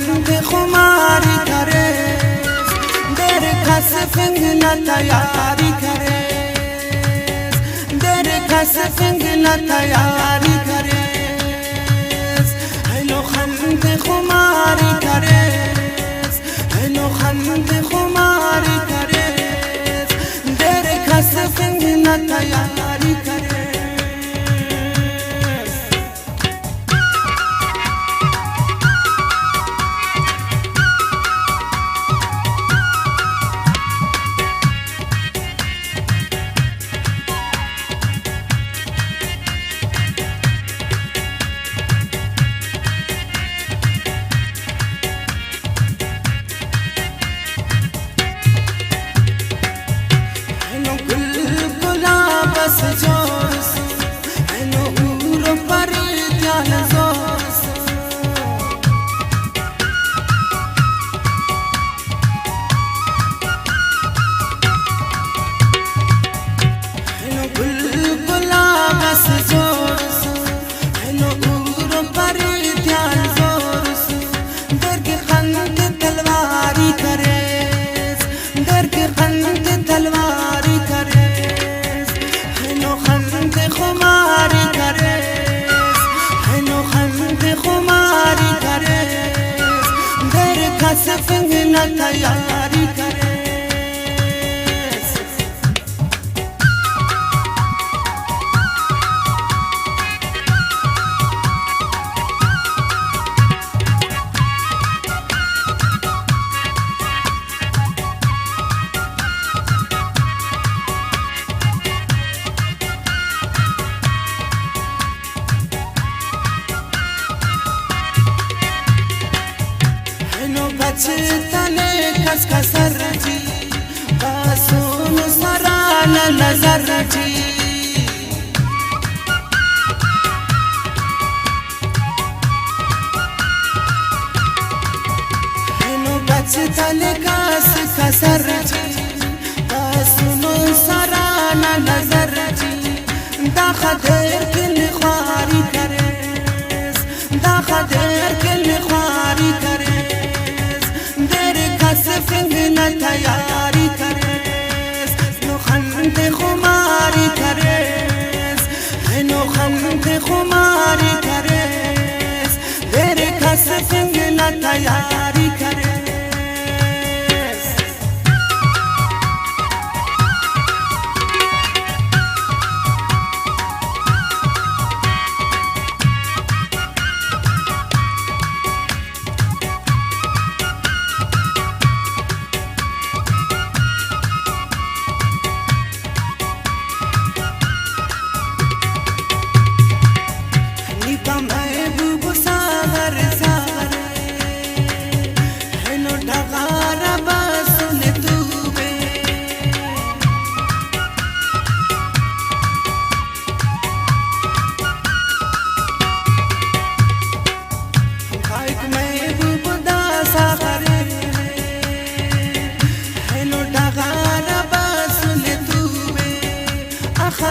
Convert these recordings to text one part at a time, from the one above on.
خند خماری کریز در کس فنگ تیاری کریز در کس فنگ تیاری کریز هلو خند خماری کریز هلو خند خماری کریز در کس فنگ تیاری کریز سفنگ تیاری کریز تنه کس کسر جی باسون سران نظر جی هنو بچ تنه کس کسر جی باسون سران نظر جی دا خدر کل خواری کریز دا خدر کل خواری کریز سفنگ تیاری کریز نو خند خماری کریز نو خند خماری کریز در کس سفنگ تیاری کریز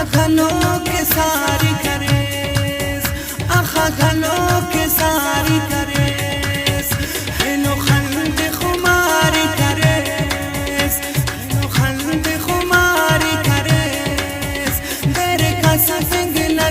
घनों के सारी करेस आखा घनों के सारी करेस हेनो खंड खुमारी करेस हेनो खंड खुमारी करेस तेरे का सफंग न